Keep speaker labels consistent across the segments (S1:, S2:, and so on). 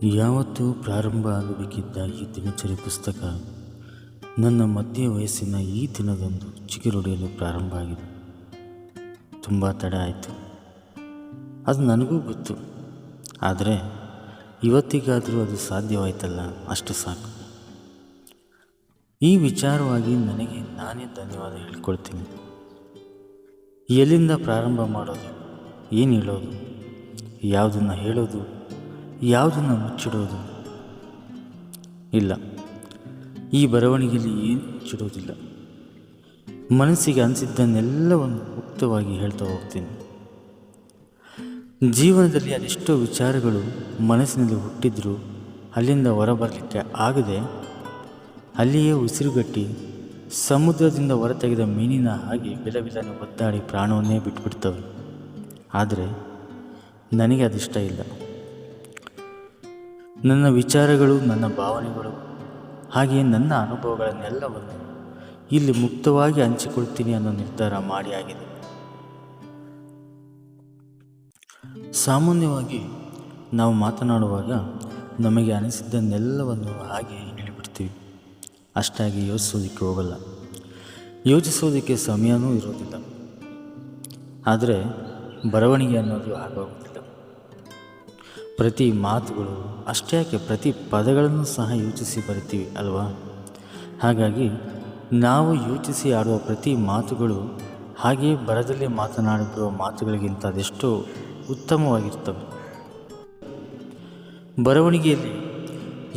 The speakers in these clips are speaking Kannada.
S1: ಯಾವತ್ತೂ ಪ್ರಾರಂಭ ಆಗಬೇಕಿದ್ದ ಈ ದಿನಚರಿ ಪುಸ್ತಕ ನನ್ನ ಮಧ್ಯ ವಯಸ್ಸಿನ ಈ ದಿನದಂದು ಚಿಗುರೊಡೆಯಲು ಪ್ರಾರಂಭ ಆಗಿದೆ. ತುಂಬ ತಡ ಆಯಿತು, ಅದು ನನಗೂ ಗೊತ್ತು. ಆದರೆ ಇವತ್ತಿಗಾದರೂ ಅದು ಸಾಧ್ಯವಾಯ್ತಲ್ಲ, ಅಷ್ಟು ಸಾಕು. ಈ ವಿಚಾರವಾಗಿ ನನಗೆ ನಾನೇ ಧನ್ಯವಾದ ಹೇಳ್ಕೊಳ್ತೀನಿ. ಎಲ್ಲಿಂದ ಪ್ರಾರಂಭ ಮಾಡೋದು, ಏನು ಹೇಳೋದು, ಯಾವುದನ್ನು ಹೇಳೋದು, ಯಾವುದನ್ನು ಮುಚ್ಚಿಡೋದು? ಇಲ್ಲ, ಈ ಬರವಣಿಗೆಯಲ್ಲಿ ಏನು ಮುಚ್ಚಿಡೋದಿಲ್ಲ. ಮನಸ್ಸಿಗೆ ಅನಿಸಿದ್ದನ್ನೆಲ್ಲವನ್ನು ಮುಕ್ತವಾಗಿ ಹೇಳ್ತಾ ಹೋಗ್ತೀನಿ. ಜೀವನದಲ್ಲಿ ಅದೆಷ್ಟೋ ವಿಚಾರಗಳು ಮನಸ್ಸಿನಲ್ಲಿ ಹುಟ್ಟಿದ್ರೂ ಅಲ್ಲಿಂದ ಹೊರಬರಲಿಕ್ಕೆ ಆಗದೆ ಅಲ್ಲಿಯೇ ಉಸಿರುಗಟ್ಟಿ ಸಮುದ್ರದಿಂದ ಹೊರತೆಗೆದ ಮೀನಿನ ಹಾಗೆ ಬಿಲಬಿಲನೆ ಒದ್ದಾಡಿ ಪ್ರಾಣವನ್ನೇ ಬಿಟ್ಬಿಡ್ತವೆ. ಆದರೆ ನನಗೆ ಅದಿಷ್ಟ ಇಲ್ಲ. ನನ್ನ ವಿಚಾರಗಳು, ನನ್ನ ಭಾವನೆಗಳು, ಹಾಗೆಯೇ ನನ್ನ ಅನುಭವಗಳನ್ನೆಲ್ಲವನ್ನು ಇಲ್ಲಿ ಮುಕ್ತವಾಗಿ ಹಂಚಿಕೊಳ್ತೀನಿ ಅನ್ನೋ ನಿರ್ಧಾರ ಮಾಡಿ ಆಗಿದೆ. ಸಾಮಾನ್ಯವಾಗಿ ನಾವು ಮಾತನಾಡುವಾಗ ನಮಗೆ ಅನಿಸಿದ್ದನ್ನೆಲ್ಲವನ್ನು ಹಾಗೆ ಹೇಳಿಬಿಡ್ತೀವಿ. ಅಷ್ಟಾಗಿ ಯೋಚಿಸೋದಕ್ಕೆ ಹೋಗಲ್ಲ, ಯೋಚಿಸೋದಕ್ಕೆ ಸಮಯನೂ ಇರೋದಿಲ್ಲ. ಆದರೆ ಬರವಣಿಗೆ ಅನ್ನೋದು ಆಗೋದಿಲ್ಲ. ಪ್ರತಿ ಮಾತುಗಳು ಅಷ್ಟೇ ಯಾಕೆ, ಪ್ರತಿ ಪದಗಳನ್ನು ಸಹ ಯೋಚಿಸಿ ಬರಿತೀವಿ ಅಲ್ವಾ? ಹಾಗಾಗಿ ನಾವು ಯೋಚಿಸಿ ಆಡುವ ಪ್ರತಿ ಮಾತುಗಳು ಹಾಗೆಯೇ ಬರದಲ್ಲಿ ಮಾತನಾಡಿರುವ ಮಾತುಗಳಿಗಿಂತ ಅದೆಷ್ಟೋ ಉತ್ತಮವಾಗಿರ್ತವೆ. ಬರವಣಿಗೆಯಲ್ಲಿ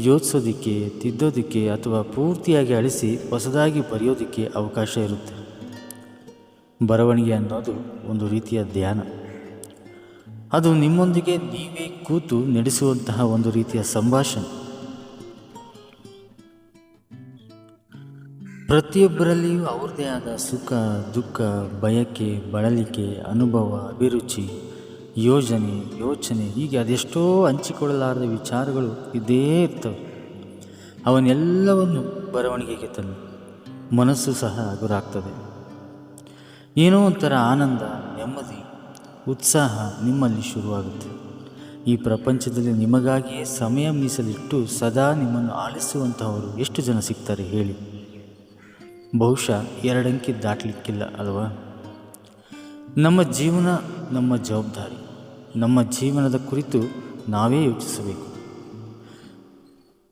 S1: ಯೋಚಿಸೋದಕ್ಕೆ, ತಿದ್ದೋದಕ್ಕೆ ಅಥವಾ ಪೂರ್ತಿಯಾಗಿ ಅಳಿಸಿ ಹೊಸದಾಗಿ ಬರೆಯೋದಕ್ಕೆ ಅವಕಾಶ ಇರುತ್ತೆ. ಬರವಣಿಗೆ ಅನ್ನೋದು ಒಂದು ರೀತಿಯ ಧ್ಯಾನ. ಅದು ನಿಮ್ಮೊಂದಿಗೆ ನೀವೇ ಕೂತು ನಡೆಸುವಂತಹ ಒಂದು ರೀತಿಯ ಸಂಭಾಷಣೆ. ಪ್ರತಿಯೊಬ್ಬರಲ್ಲಿಯೂ ಅವ್ರದ್ದೇ ಆದ ಸುಖ, ದುಃಖ, ಬಯಕೆ, ಬಳಲಿಕೆ, ಅನುಭವ, ಅಭಿರುಚಿ, ಯೋಚನೆ ಹೀಗೆ ಅದೆಷ್ಟೋ ಹಂಚಿಕೊಳ್ಳಲಾರದ ವಿಚಾರಗಳು ಇದ್ದೇ ಇರ್ತವೆ. ಅವನ್ನೆಲ್ಲವನ್ನು ಬರವಣಿಗೆಗೆ ತಂದು ಮನಸ್ಸು ಸಹ ಹಗುರಾಗ್ತದೆ. ಏನೋ ಒಂಥರ ಆನಂದ, ನೆಮ್ಮದಿ, ಉತ್ಸಾಹ ನಿಮ್ಮಲ್ಲಿ ಶುರುವಾಗುತ್ತೆ. ಈ ಪ್ರಪಂಚದಲ್ಲಿ ನಿಮಗಾಗಿಯೇ ಸಮಯ ಮೀಸಲಿಟ್ಟು ಸದಾ ನಿಮ್ಮನ್ನು ಆಲಿಸುವಂತಹವರು ಎಷ್ಟು ಜನ ಸಿಗ್ತಾರೆ ಹೇಳಿ? ಬಹುಶಃ 2 ಅಂಕಿ ದಾಟಲಿಕ್ಕಿಲ್ಲ ಅಲ್ವಾ? ನಮ್ಮ ಜೀವನ ನಮ್ಮ ಜವಾಬ್ದಾರಿ. ನಮ್ಮ ಜೀವನದ ಕುರಿತು ನಾವೇ ಯೋಚಿಸಬೇಕು.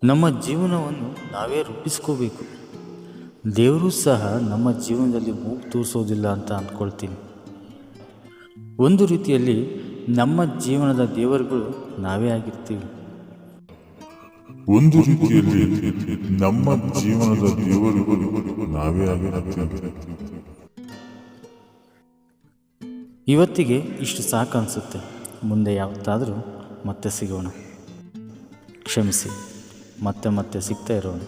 S1: ನಮ್ಮ ಜೀವನವನ್ನು ನಾವೇ ರೂಪಿಸ್ಕೋಬೇಕು. ದೇವರು ಸಹ ನಮ್ಮ ಜೀವನದಲ್ಲಿ ಮೂಗು ತೋರಿಸೋದಿಲ್ಲ ಅಂತ ಅಂದ್ಕೊಳ್ತೀನಿ. ಒಂದು ರೀತಿಯಲ್ಲಿ ನಮ್ಮ ಜೀವನದ ದೇವರುಗಳು ನಾವೇ ಆಗಿರ್ತೀವಿ. ಇವತ್ತಿಗೆ ಇಷ್ಟು ಸಾಕು ಅನಿಸುತ್ತೆ. ಮುಂದೆ ಯಾವತ್ತಾದರೂ ಮತ್ತೆ ಸಿಗೋಣ. ಕ್ಷಮಿಸಿ, ಮತ್ತೆ ಸಿಗ್ತಾ ಇರೋಣ.